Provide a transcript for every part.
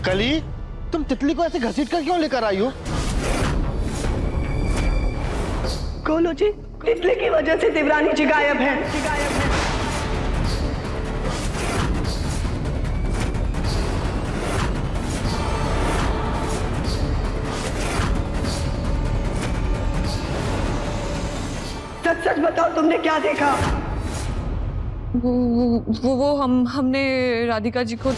कली, तुम तितली को ऐसे घसीट कर क्यों लेकर आई हो? गोलू जी, तितली की वजह से देवरानी जी गायब हैं। सच सच बताओ, तुमने क्या देखा? वो हमने राधिका जी को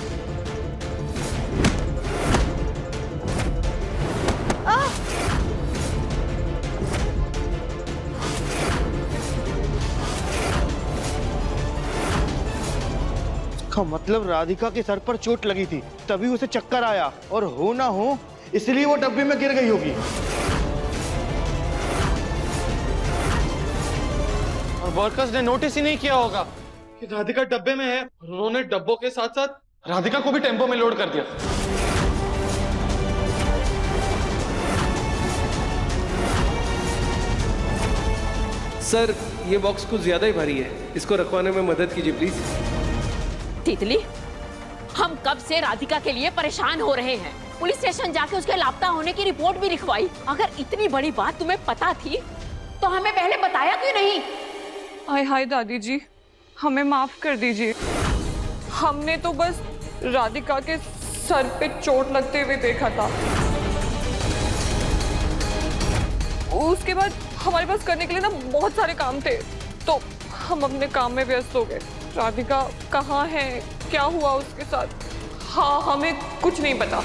का मतलब राधिका के सर पर चोट लगी थी, तभी उसे चक्कर आया, और हो ना हो इसलिए वो डब्बे में गिर गई होगी। और वर्कर्स ने नोटिस ही नहीं किया होगा कि राधिका डब्बे में है, और उन्होंने डब्बों के साथ साथ राधिका को भी टेम्पो में लोड कर दिया। सर, ये बॉक्स कुछ ज्यादा ही भारी है, इसको रखवाने में मदद कीजिए प्लीज। तितली, हम कब से राधिका के लिए परेशान हो रहे हैं। पुलिस स्टेशन जाके उसके लापता होने की रिपोर्ट भी लिखवाई। अगर इतनी बड़ी बात तुम्हें पता थी तो हमें पहले बताया क्यों नहीं? हाय हाय दादी जी, हमें माफ कर दीजिए। हमने तो बस राधिका के सर पे चोट लगते हुए देखा था। उसके बाद हमारे पास करने के लिए ना बहुत सारे काम थे, तो हम अपने काम में व्यस्त हो गए। राधिका कहाँ है, क्या हुआ उसके साथ, हाँ हमें कुछ नहीं पता।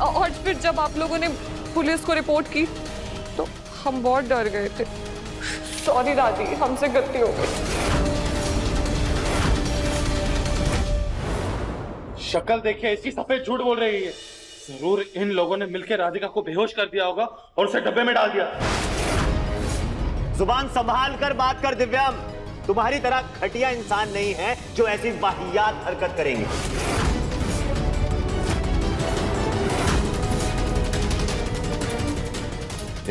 और फिर जब आप लोगों ने पुलिस को रिपोर्ट की तो हम बहुत डर गए थे। सॉरी दादी, हमसे गलती हो गई। शक्ल देखिए, इसकी सफेद झूठ बोल रही है। जरूर इन लोगों ने मिलकर राधिका को बेहोश कर दिया होगा और उसे डब्बे में डाल दिया। जुबान संभाल कर बात कर दिव्यम, तुम्हारी तरह घटिया इंसान नहीं है जो ऐसी वाहियात हरकत करेंगे।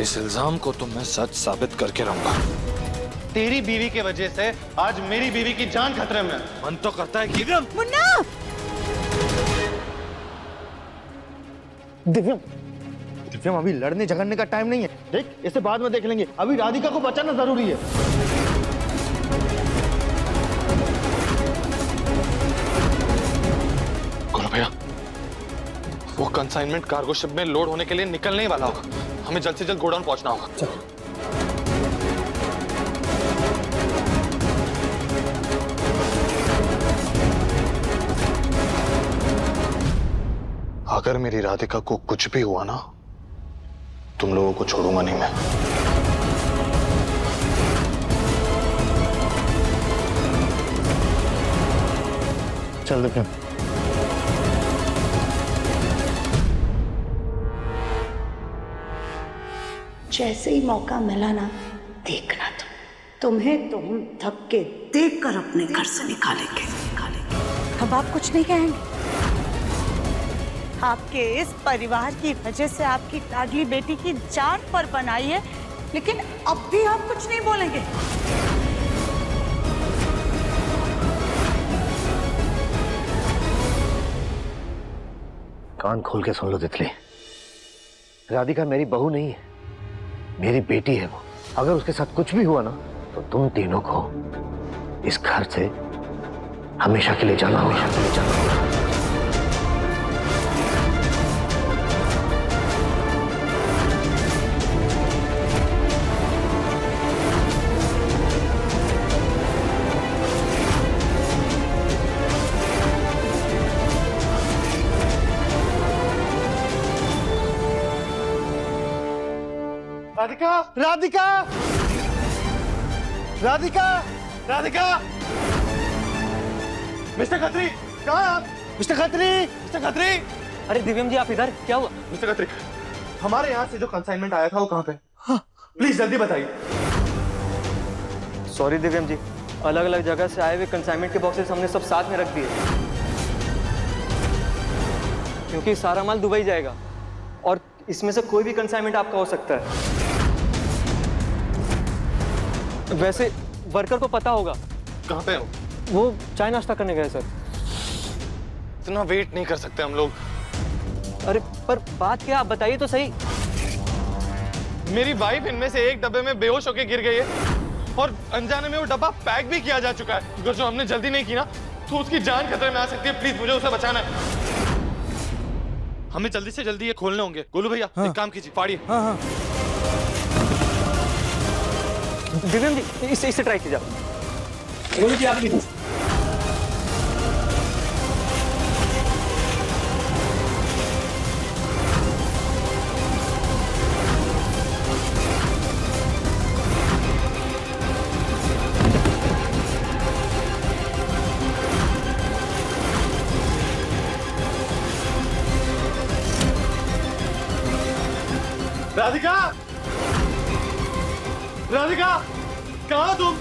इस इल्जाम को तो मैं सच साबित करके रहूंगा। तेरी बीवी की वजह से आज मेरी बीवी की जान खतरे में। मन तो करता है कि मुन्ना! दिव्यम, दिव्यम अभी लड़ने झगड़ने का टाइम नहीं है। देख, इसे बाद में देख लेंगे, अभी राधिका को बचाना जरूरी है। गोलू भैया, वो कंसाइनमेंट कार्गो शिप में लोड होने के लिए निकलने ही वाला होगा। हमें जल्द से जल्द गोडाउन पहुंचना होगा। चलो। अगर मेरी राधिका को कुछ भी हुआ ना, तुम लोगों को छोड़ूंगा नहीं मैं। चल दिव्यम। जैसे ही मौका मिला ना, देखना तुम्हें तो हम धक्के देकर अपने घर से निकालेंगे। अब आप कुछ नहीं कहेंगे? आपके इस परिवार की वजह से आपकी लाडली बेटी की जान पर बनाई है, लेकिन अब भी आप कुछ नहीं बोलेंगे? कान खोल के सुन लो तितली, राधिका मेरी बहू नहीं है, मेरी बेटी है वो। अगर उसके साथ कुछ भी हुआ ना, तो तुम तीनों को इस घर से हमेशा के लिए जाना होगा। राधिका, राधिका, राधिका, राधिका! मिस्टर खत्री, कहाँ हैं आप? Mister Khatri, mister Khatri! अरे दिव्यम जी, आप इधर? क्या हुआ? मिस्टर खत्री, हमारे यहाँ से जो कंसाइनमेंट आया था वो कहाँ पे? हाँ, प्लीज जल्दी बताइए। सॉरी दिव्यम जी, अलग अलग जगह से आए हुए कंसाइनमेंट के बॉक्सेस हमने सब साथ में रख दिए, क्योंकि सारा माल दुबई जाएगा और इसमें से कोई भी कंसाइनमेंट आपका हो सकता है। वैसे वर्कर को पता होगा। कहाँ पे हो? वो चाय नाश्ता करने गए सर। इतना वेट नहीं कर सकते हम लोग। अरे पर बात क्या, आप बताइए तो सही। मेरी वाइफ इनमें से एक डब्बे में बेहोश होकर गिर गई है और अनजाने में वो डब्बा पैक भी किया जा चुका है। अगर जो हमने जल्दी नहीं की ना तो उसकी जान खतरे में आ सकती है। प्लीज मुझे उसे बचाना है। हमें जल्दी से जल्दी ये खोलने होंगे। गोलू भैया एक काम कीजिए, फाड़िए। दिव्यम जी इसे ट्राई कीजिए। गोलू जी आप भी। राधिका, राधिका, कहाँ हो तुम?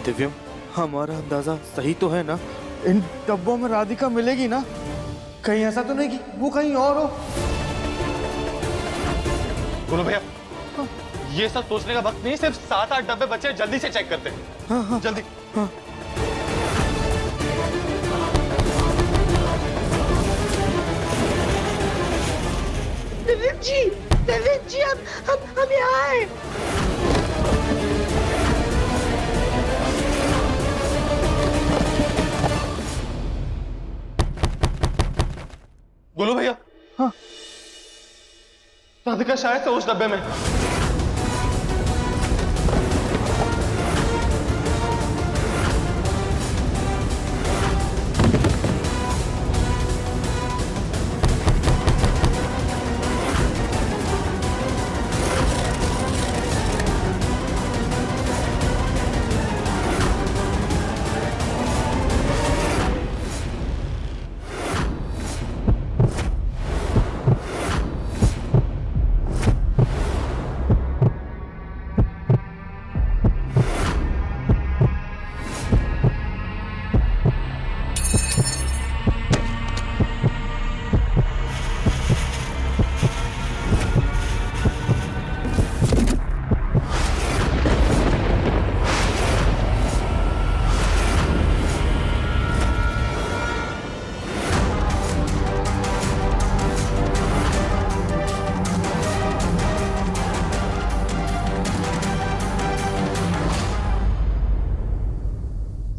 दिव्यम, हमारा अंदाजा सही तो है ना? इन डब्बों में राधिका मिलेगी ना? कहीं ऐसा तो नहीं कि वो कहीं और हो? गोलू भैया, ये सब सोचने का वक्त नहीं, सिर्फ 7-8 डब्बे बचे हैं, जल्दी से चेक करते हैं। हाँ, जल्दी। दिव्यम जी हम यहाँ आए। गोलू भैया, हाँ, राधिका शायद से उस डब्बे में।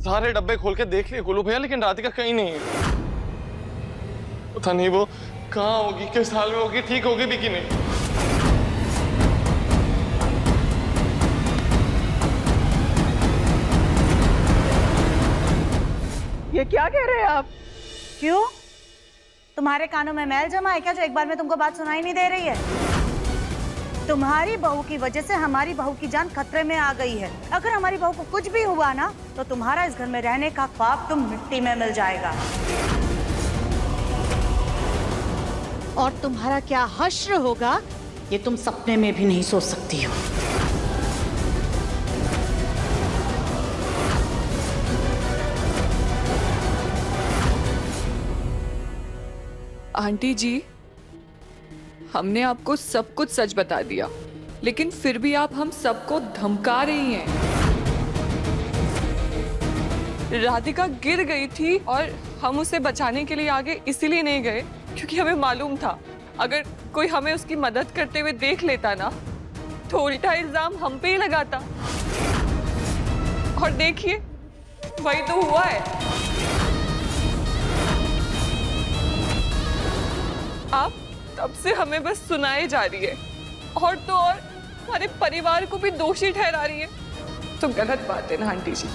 सारे डब्बे खोल के देख लिए गोलू भैया, लेकिन राधिका कहीं नहीं है। पता नहीं वो कहाँ होगी, किस हाल में होगी, ठीक होगी भी कि नहीं। ये क्या कह रहे हैं आप? क्यों? तुम्हारे कानों में मैल जमा है क्या, जो एक बार में तुमको बात सुनाई नहीं दे रही है? तुम्हारी बहू की वजह से हमारी बहू की जान खतरे में आ गई है। अगर हमारी बहू को कुछ भी हुआ ना तो तुम्हारा इस घर में रहने का ख्वाब तुम मिट्टी में मिल जाएगा। और तुम्हारा क्या हश्र होगा ये तुम सपने में भी नहीं सोच सकती हो। आंटी जी, हमने आपको सब कुछ सच बता दिया, लेकिन फिर भी आप हम सबको धमका रही हैं। राधिका गिर गई थी और हम उसे बचाने के लिए आगे इसीलिए नहीं गए क्योंकि हमें मालूम था अगर कोई हमें उसकी मदद करते हुए देख लेता ना तो उल्टा इल्जाम हम पे ही लगाता। और देखिए वही तो हुआ है। आप तब से हमें बस सुनाए जा रही है और तो और हमारे परिवार को भी दोषी ठहरा रही है। तो गलत बात है ना आंटी जी।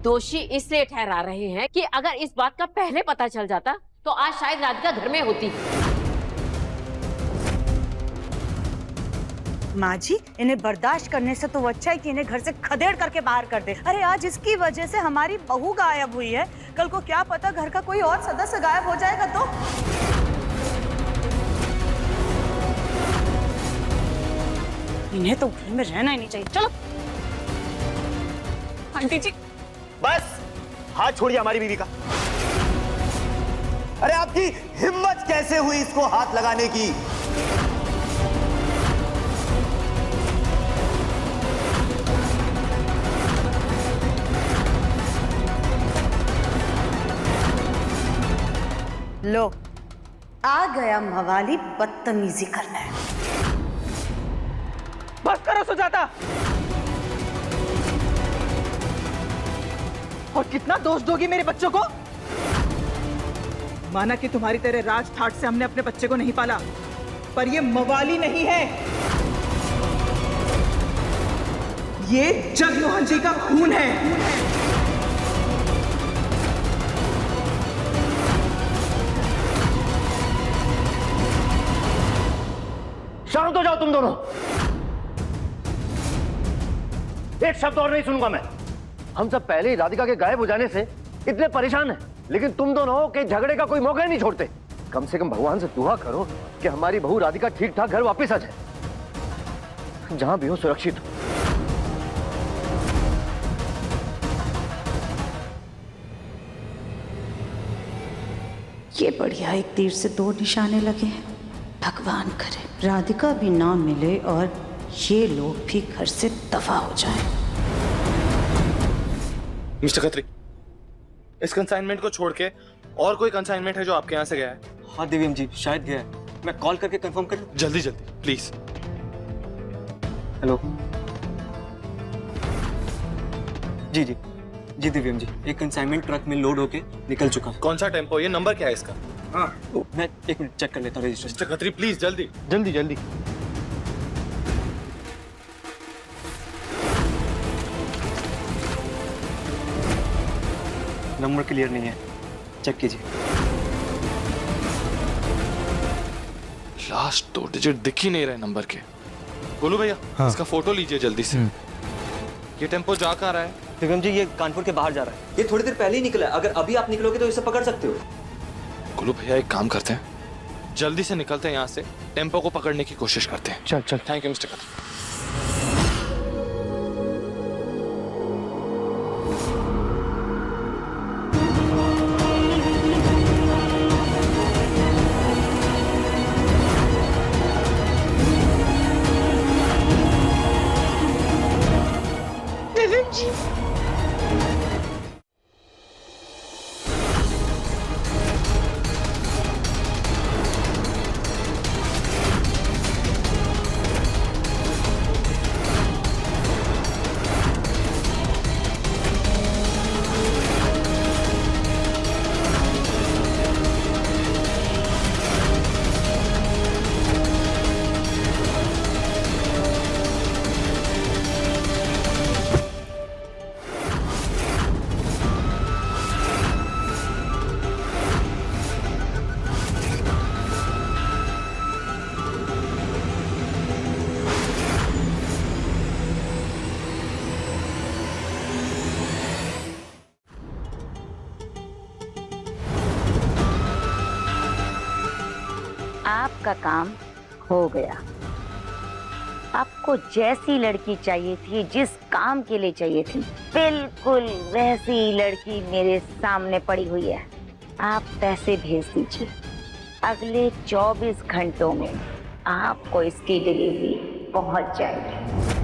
दोषी इसलिए ठहरा रहे हैं कि अगर इस बात का पहले पता चल जाता तो आज शायद राधिका घर में होती। माँ जी, इन्हें बर्दाश्त करने से तो अच्छा है कि इन्हें घर से खदेड़ करके बाहर कर दे। अरे आज इसकी वजह से हमारी बहू गायब हुई है, कल को क्या पता घर का कोई और सदस्य गायब हो जाएगा तो। इन्हें तो घर में रहना ही नहीं चाहिए। चलो आंटी जी बस हाथ छोड़िए हमारी बीवी का। अरे आपकी हिम्मत कैसे हुई इसको हाथ लगाने की? लो, आ गया मवाली बदतमीजी करने। बस करो सुजाता। और कितना दोष दोगी मेरे बच्चों को? माना कि तुम्हारी तरह राज ठाट से हमने अपने बच्चे को नहीं पाला, पर ये मवाली नहीं है, ये जगमोहन जी का खून है। शांत हो जाओ तुम दोनों। एक शब्द और नहीं सुनूंगा मैं। हम सब पहले ही राधिका के गायब हो जाने से इतने परेशान हैं, लेकिन तुम दोनों के झगड़े का कोई मौका ही नहीं छोड़ते। कम से कम भगवान से दुआ करो कि हमारी बहू राधिका ठीक ठाक घर वापस आ जाए, जहां भी हो सुरक्षित हो। ये बढ़िया, एक तीर से दो निशाने लगे हैं। भगवान करे राधिका भी ना मिले और ये लोग भी घर से दफा हो जाएं। मिस्टर खत्री, इस कंसाइनमेंट को छोड़ के और कोई कंसाइनमेंट है जो आपके यहाँ से गया है? हाँ दिव्यम जी, शायद गया है। मैं कॉल करके कंफर्म कर लूं? जल्दी जल्दी प्लीज। हेलो जी जी जी दिव्यम जी, एक कंसाइनमेंट ट्रक में लोड होके निकल चुका। कौन सा टेम्पो? ये नंबर क्या है इसका? हाँ मैं एक मिनट चेक कर लेता हूँ रजिस्ट्रेशन। मिस्टर खत्री प्लीज जल्दी जल्दी जल्दी। नंबर क्लियर नहीं है, चेक कीजिए। लास्ट 2 डिजिट दिख ही नहीं रहे नंबर के। गोलू भैया, हाँ। इसका फोटो लीजिए जल्दी से। ये टेम्पो जा कहाँ रहा है? दिव्यम जी, ये कानपुर के बाहर जा रहा है। ये थोड़ी देर पहले ही निकला है। अगर अभी आप निकलोगे तो इसे पकड़ सकते हो। गोलू भैया एक काम करते हैं, जल्दी से निकलते हैं यहाँ से, टेम्पो को पकड़ने की कोशिश करते हैं। चल चल। Thank you mister Khatri. आपका काम हो गया। आपको जैसी लड़की चाहिए थी, जिस काम के लिए चाहिए थी, बिल्कुल वैसी लड़की मेरे सामने पड़ी हुई है। आप पैसे भेज दीजिए, अगले 24 घंटों में आपको इसकी डिलीवरी पहुंच जाएगी।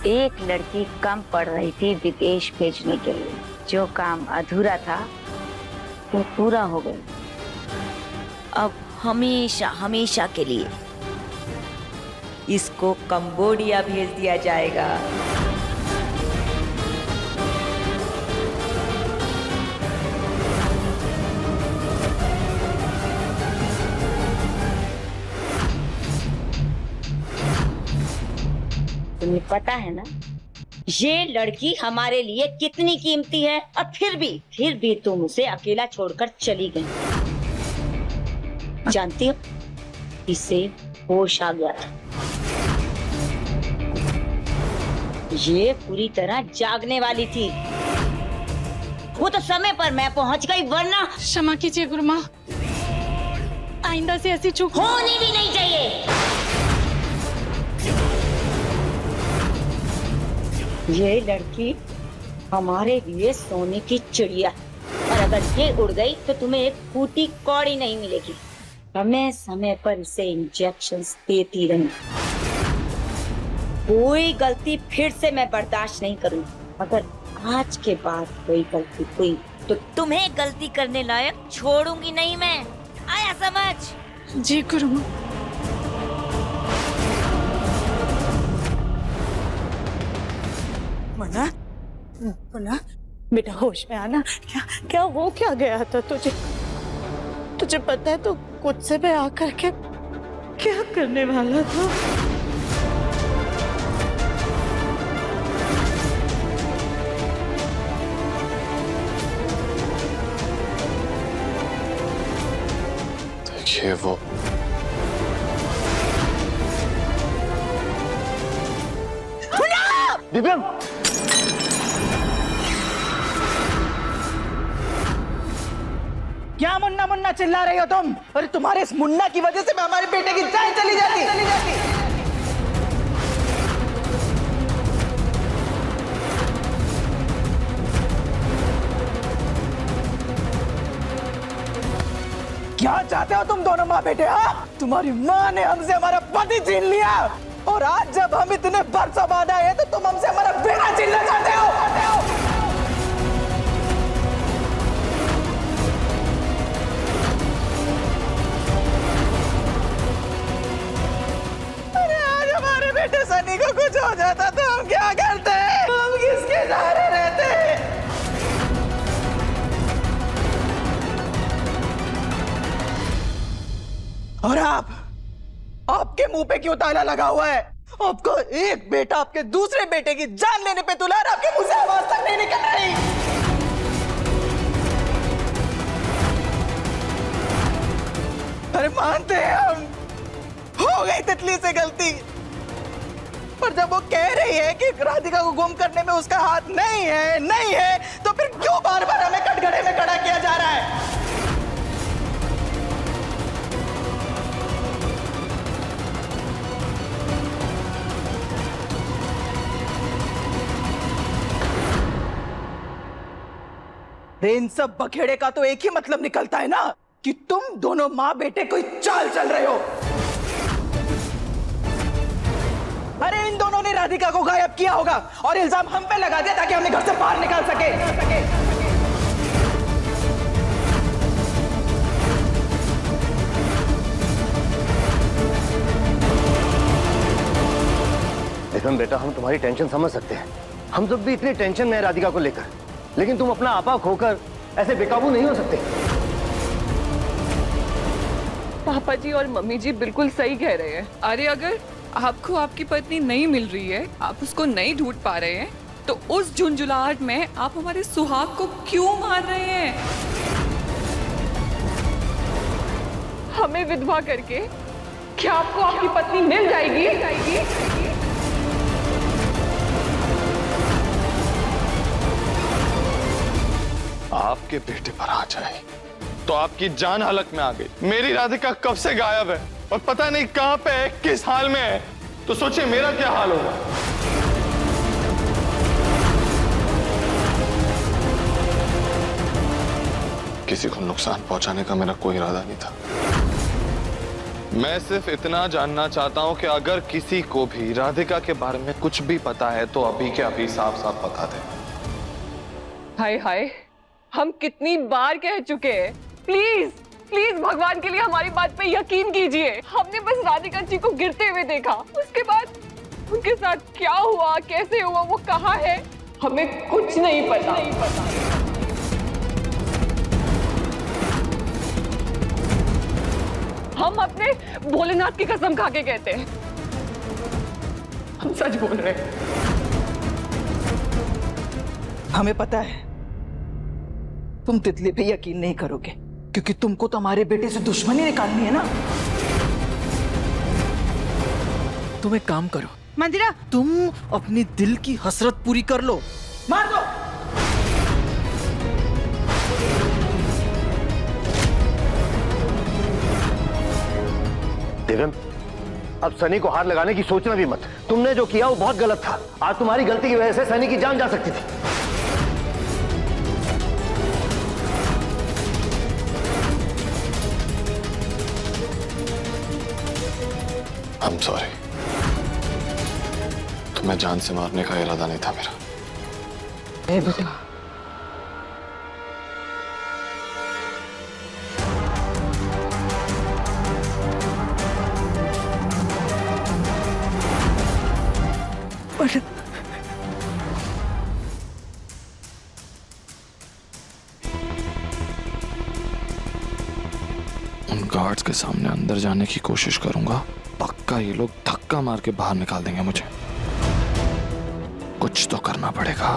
एक लड़की कम पड़ रही थी विदेश भेजने के लिए। जो काम अधूरा था वो पूरा हो गया। अब हमेशा हमेशा के लिए इसको कंबोडिया भेज दिया जाएगा। तुम्हें पता है ना ये लड़की हमारे लिए कितनी कीमती है, और फिर भी तुम उसे अकेला छोड़कर चली गई। जानती हो, इसे होश आ गया था। ये पूरी तरह जागने वाली थी। वो तो समय पर मैं पहुंच गई, वरना क्षमा कीजिए गुरु माँ, आइंदा से ऐसी चूक होनी भी नहीं चाहिए। ये लड़की हमारे लिए सोने की चिड़िया है, और अगर ये उड़ गई तो तुम्हें एक फूटी कौड़ी नहीं मिलेगी। समय समय पर इसे इंजेक्शंस देती रहूं। कोई गलती फिर से मैं बर्दाश्त नहीं करूं। अगर आज के बाद कोई गलती हुई तो तुम्हें गलती करने लायक छोड़ूंगी नहीं मैं। आया समझ? जी गुरु माँ। मना, मना, बेटा होश में आना। क्या क्या हो क्या गया था तुझे? तुझे पता है तो कुछ से मैं आकर के क्या करने वाला था? देखिए वो दिव्यम, क्या मुन्ना मुन्ना चिल्ला रही हो तुम? अरे तुम्हारे इस मुन्ना की वजह से मैं हमारे बेटे की जान चली जाती। क्या चाहते हो तुम दोनों माँ बेटे? हाँ, तुम्हारी माँ ने हमसे हमारा पति छीन लिया, और आज जब हम इतने बरसों बाद आए हैं तो तुम हमसे हमारा बेटा छीनना चाहते हो। अरे आज हमारे बेटे सनी को कुछ हो जाता तो हम क्या करते? हम किसके सहारे रहते? और आपके मुंह पे क्यों ताला लगा हुआ है? आपका एक बेटा आपके दूसरे बेटे की जान लेने पे तुला, आपके मुंह से आवाज तक नहीं निकल रही। अरे मानते हैं हम, हो गई तितली से गलती, पर जब वो कह रही है कि राधिका को गुम करने में उसका हाथ नहीं है, तो फिर क्यों बार बार हमें कटघरे में खड़ा किया जा रहा है? इन सब बखेड़े का तो एक ही मतलब निकलता है ना, कि तुम दोनों माँ बेटे कोई चाल चल रहे हो। अरे इन दोनों ने राधिका को गायब किया होगा और इल्जाम हम पे लगा दिया ताकि हमें घर से बाहर निकाल सके। देखो बेटा, हम तुम्हारी टेंशन समझ सकते हैं। हम सब भी इतनी टेंशन में है राधिका को लेकर, लेकिन तुम अपना आपा खोकर ऐसे बेकाबू नहीं हो सकते। पापा जी और मम्मी जी बिल्कुल सही कह रहे हैं। अरे अगर आपको आपकी पत्नी नहीं मिल रही है, आप उसको नहीं ढूंढ पा रहे हैं, तो उस झुंझुलाहट में आप हमारे सुहाग को क्यों मार रहे हैं? हमें विधवा करके क्या आपको आपकी पत्नी मिल जाएगी? आपके बेटे पर आ जाए तो आपकी जान हलक में आ गई। मेरी राधिका कब से गायब है और पता नहीं कहां पे है, किस हाल में है, तो सोचिए मेरा क्या हाल होगा। किसी को नुकसान पहुंचाने का मेरा कोई इरादा नहीं था। मैं सिर्फ इतना जानना चाहता हूं कि अगर किसी को भी राधिका के बारे में कुछ भी पता है तो अभी के अभी साफ साफ बता दे। हाय हाय, हम कितनी बार कह चुके हैं, प्लीज प्लीज भगवान के लिए हमारी बात पे यकीन कीजिए। हमने बस राधिका जी को गिरते हुए देखा, उसके बाद उनके साथ क्या हुआ, कैसे हुआ, वो कहाँ है, हमें कुछ नहीं पता। हम अपने भोलेनाथ की कसम खा के कहते हैं, हम सच बोल रहे हैं। हमें पता है तुम तितली पे यकीन नहीं करोगे, क्योंकि तुमको तो हमारे बेटे से दुश्मनी निकालनी है ना। तुम एक काम करो मंदिरा, तुम अपनी दिल की हसरत पूरी कर लो। मार दो। दिव्यम, अब सनी को हाथ लगाने की सोचना भी मत। तुमने जो किया वो बहुत गलत था। आज तुम्हारी गलती की वजह से सनी की जान जा सकती थी। I'm sorry। तुम्हें जान से मारने का इरादा नहीं था मेरा। बेटा उन गार्ड्स के सामने अंदर जाने की कोशिश करूंगा, पक्का ये लोग धक्का मार के बाहर निकाल देंगे मुझे। कुछ तो करना पड़ेगा।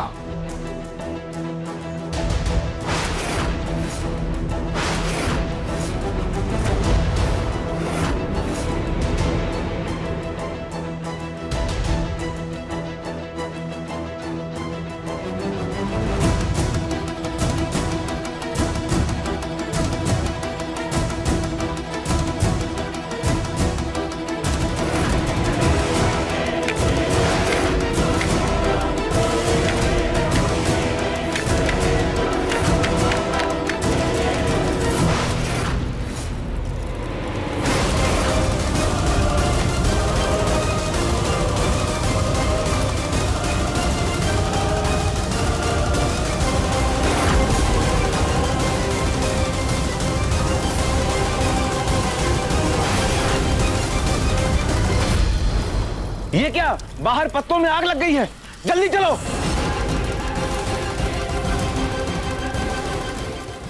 ये क्या, बाहर पत्तों में आग लग गई है, जल्दी चलो।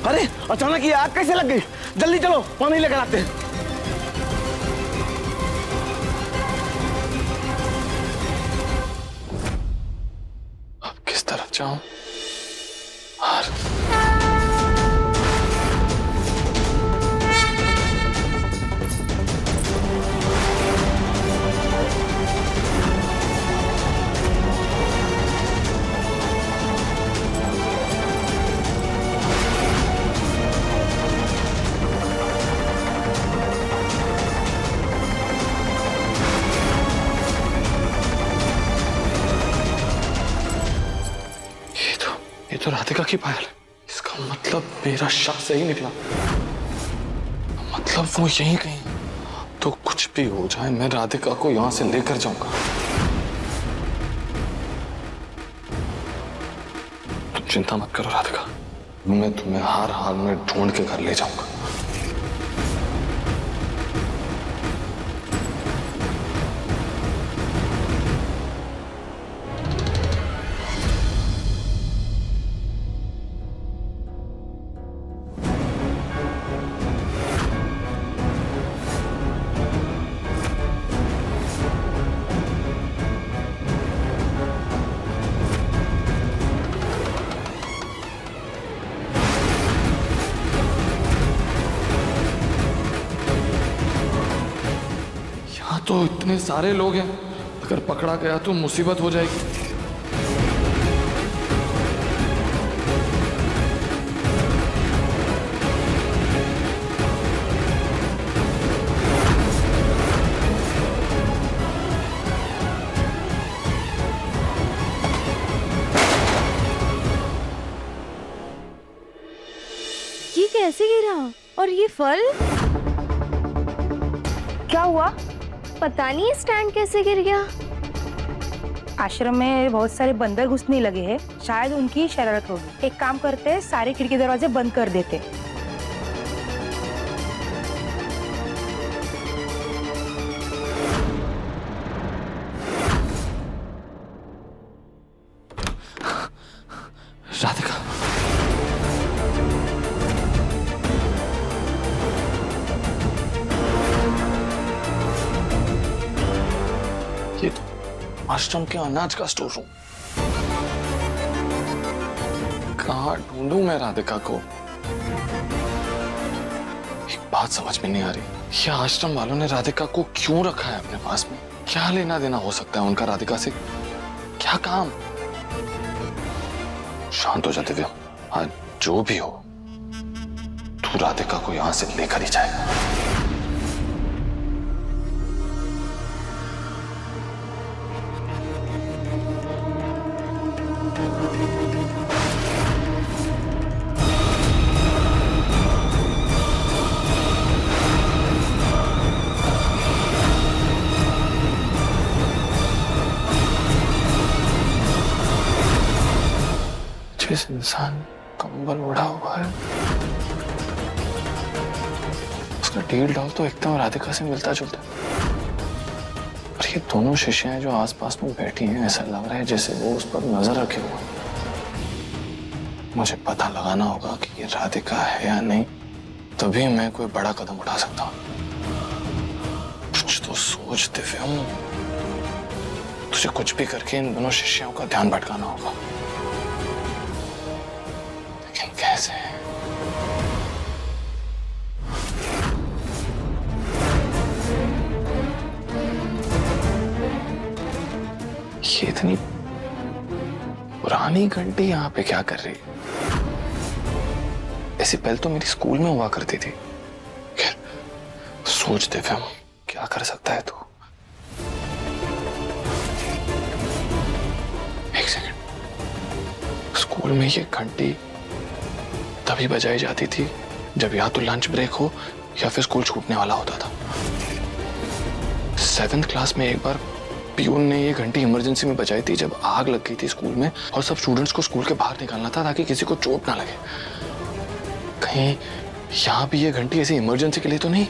अरे अचानक ये आग कैसे लग गई? जल्दी चलो, पानी लेकर आते हैं। अब किस तरफ जाऊं? ये तो राधिका की पायल है। इसका मतलब मेरा शक सही निकला। मतलब वो यहीं कहीं। तो कुछ भी हो जाए मैं राधिका को यहां से लेकर जाऊंगा। तुम चिंता मत करो राधिका, मैं तुम्हें हर हाल में ढूंढ के घर ले जाऊंगा। तो इतने सारे लोग हैं, अगर पकड़ा गया तो मुसीबत हो जाएगी। ये कैसे गिरा? और ये फल क्या हुआ? पता नहीं स्टैंड कैसे गिर गया। आश्रम में बहुत सारे बंदर घुसने लगे हैं, शायद उनकी शरारत होगी। एक काम करते हैं, सारे खिड़की दरवाजे बंद कर देते। राधिका, ये तो आश्रम के अनाज का स्टोर रूम। कहाँ ढूंढूं मैं राधिका को? एक बात समझ में नहीं आ रही, ये आश्रम वालों ने राधिका को क्यों रखा है अपने पास में? क्या लेना देना हो सकता है उनका राधिका से? क्या काम? शांत हो जा दिव्या, आज जो भी हो तू राधिका को यहां से लेकर ही जाएगा। किस इंसान कंबल उड़ा हुआ है? उसका डील डॉल तो एकदम राधिका से मिलता जुलता। और ये दोनों शिष्याएं जो आसपास में बैठी हैं, ऐसा लग रहा है जैसे वो उस पर नजर रखे हुए हैं। मुझे पता लगाना होगा कि ये राधिका है या नहीं, तभी मैं कोई बड़ा कदम उठा सकता हूँ। कुछ तो सोच दिव्यम, तुझे कुछ भी करके इन दोनों शिष्यों का ध्यान भटकाना होगा, लेकिन कैसे? ये इतनी पुरानी घंटी यहाँ पे क्या कर रही है? ऐसी पहले तो मेरी स्कूल में हुआ करती थी। खैर, सोच दिव्यम, क्या कर सकता है तू? एक सेकंड, स्कूल में ये घंटी तभी बजाई जाती थी जब या तो लंच ब्रेक हो या फिर स्कूल छूटने वाला होता था। 7th क्लास में एक बार पियून ने ये घंटी इमरजेंसी में बजाई थी जब आग लग गई थी स्कूल में और सब स्टूडेंट्स को स्कूल के बाहर निकालना था ताकि किसी को चोट ना लगे। कहीं यहाँ भी ये घंटी ऐसी इमरजेंसी के लिए तो नहीं?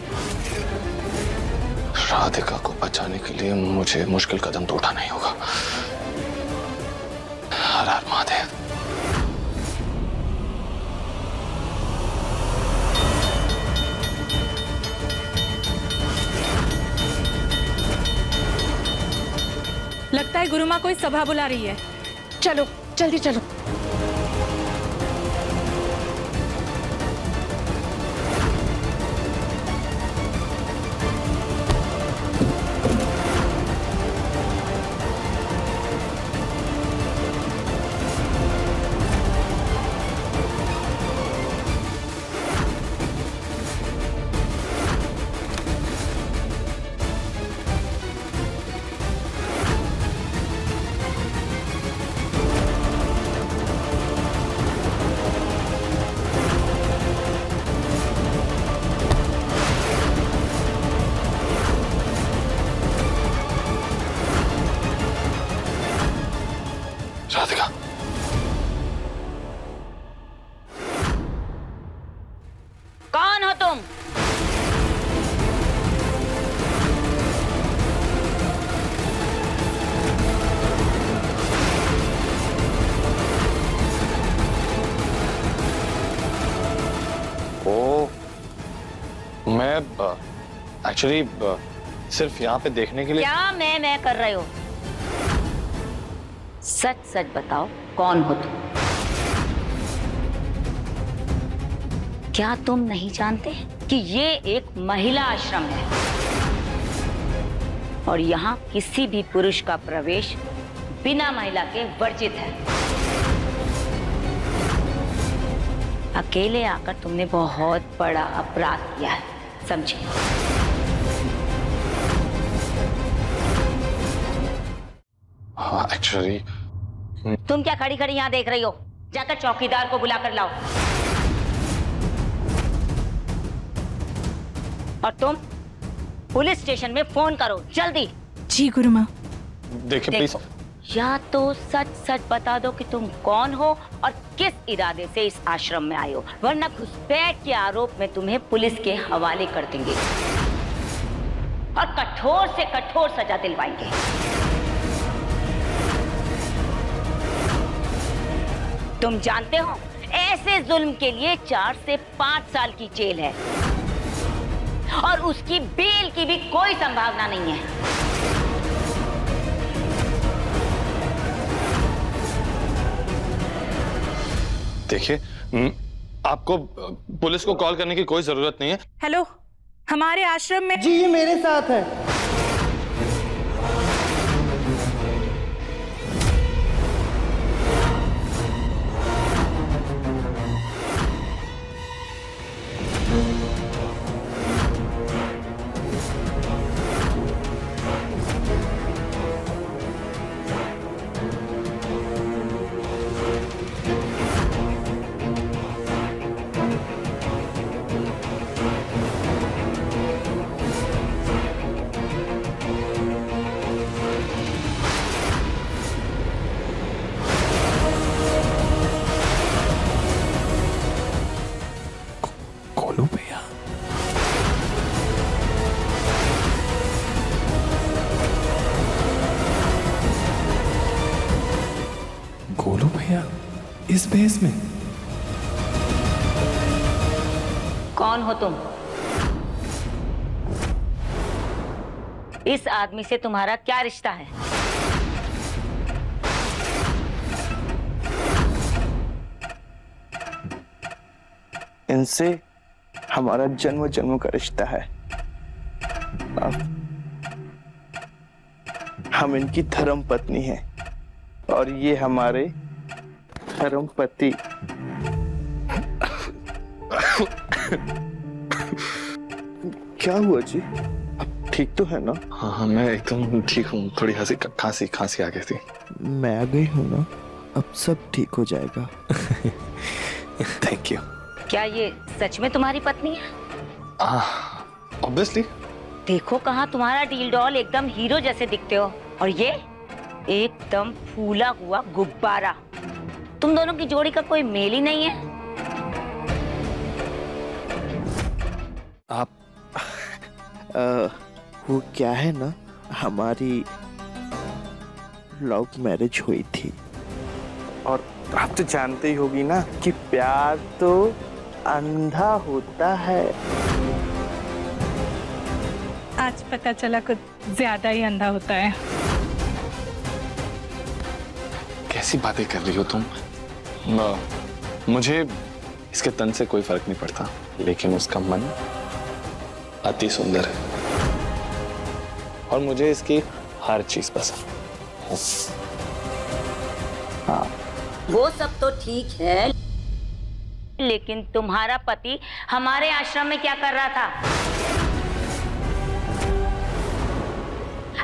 राधिका को बचाने के लिए मुझे मुश्किल कदम तो उठाना ही होगा। हर हर महादेव। लगता है गुरुमा कोई सभा बुला रही है। चलो जल्दी चलो। राधिका, कौन हो तुम? ओ, मैं एक्चुअली सिर्फ यहाँ पे देखने के लिए। क्या मैं कर रहे हो? सच सच बताओ, कौन हो तुम? क्या तुम नहीं जानते कि ये एक महिला आश्रम है और यहाँ किसी भी पुरुष का प्रवेश बिना महिला के वर्जित है। अकेले आकर तुमने बहुत बड़ा अपराध किया है, समझे? हाँ, एक्चुअली तुम क्या खड़ी खड़ी यहाँ देख रही हो? जाकर चौकीदार को बुला कर लाओ। और तुम पुलिस स्टेशन में फोन करो, जल्दी। जी गुरुमा। देखिए प्लीज, या तो सच सच बता दो कि तुम कौन हो और किस इरादे से इस आश्रम में आए हो, वरना घुसपैठ के आरोप में तुम्हें पुलिस के हवाले कर देंगे और कठोर से कठोर सजा दिलवाएंगे। तुम जानते हो, ऐसे जुल्म के लिए 4 से 5 साल की जेल है और उसकी बेल की भी कोई संभावना नहीं है। देखिए, आपको पुलिस को कॉल करने की कोई जरूरत नहीं है। हेलो, हमारे आश्रम में। जी ये मेरे साथ है। गोलू भैया इस भेस में? कौन हो तुम? इस आदमी से तुम्हारा क्या रिश्ता है? इनसे हमारा जन्म जन्म का रिश्ता है। हम इनकी धर्म पत्नी हैं और ये हमारे धर्म पति। क्या हुआ जी? अब ठीक तो है ना? हाँ, मैं एकदम ठीक हूँ। थोड़ी खांसी आ गई थी। मैं आ गई हूँ ना, अब सब ठीक हो जाएगा। Thank you. क्या ये सच में तुम्हारी पत्नी है? ऑब्वियसली। देखो कहाँ तुम्हारा डील डॉल एकदम हीरो जैसे दिखते हो और ये एकदम फूला हुआ गुब्बारा। तुम दोनों की जोड़ी का कोई मेल ही नहीं है। आप वो क्या है ना, हमारी लव मैरिज हुई थी और आप तो जानते ही होगी ना कि प्यार तो अंधा होता है। आज पता चला कुछ ज्यादा ही अंधा होता है। कैसी बातें कर रही हो तुम? मुझे इसके तन से कोई फर्क नहीं पड़ता, लेकिन उसका मन अति सुंदर है और मुझे इसकी हर चीज पसंद है। हाँ, वो सब तो ठीक है, लेकिन तुम्हारा पति हमारे आश्रम में क्या कर रहा था?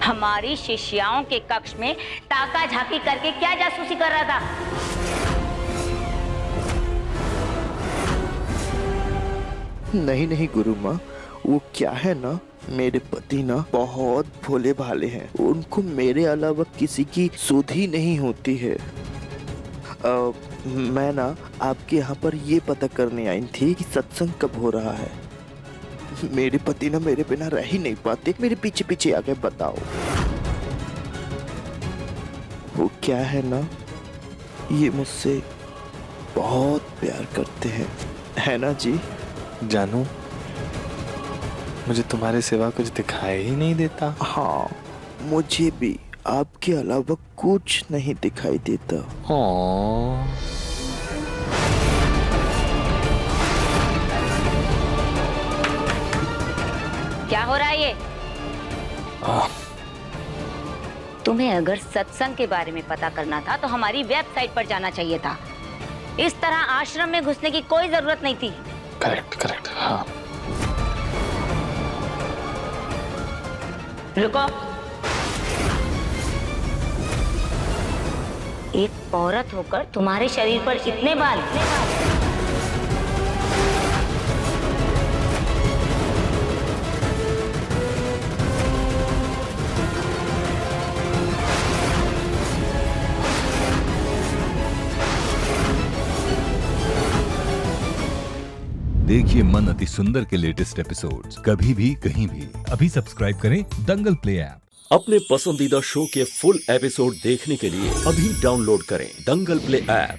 हमारी शिष्याओं के कक्ष में ताका झाकी करके क्या जासूसी कर रहा था? नहीं गुरु माँ, वो क्या है ना, मेरे पति ना बहुत भोले भाले हैं। उनको मेरे अलावा किसी की सुध ही नहीं होती है। मैं ना आपके यहाँ पर ये पता करने आई थी कि सत्संग कब हो रहा है। मेरे पति ना मेरे बिना रह ही नहीं पाते, मेरे पीछे पीछे आके बताओ। वो क्या है ना, ये मुझसे बहुत प्यार करते हैं, है ना जी? जानू, मुझे तुम्हारे सिवा कुछ दिखाई ही नहीं देता। हाँ, मुझे भी आपके अलावा कुछ नहीं दिखाई देता। क्या हो रहा है ये? तुम्हें अगर सत्संग के बारे में पता करना था तो हमारी वेबसाइट पर जाना चाहिए था। इस तरह आश्रम में घुसने की कोई जरूरत नहीं थी। करेक्ट, हाँ। रुको। एक औरत होकर तुम्हारे शरीर पर इतने बाल? देखिए मन अति सुंदर के लेटेस्ट एपिसोड्स कभी भी कहीं भी। अभी सब्सक्राइब करें दंगल प्ले ऐप। अपने पसंदीदा शो के फुल एपिसोड देखने के लिए अभी डाउनलोड करें दंगल प्ले ऐप।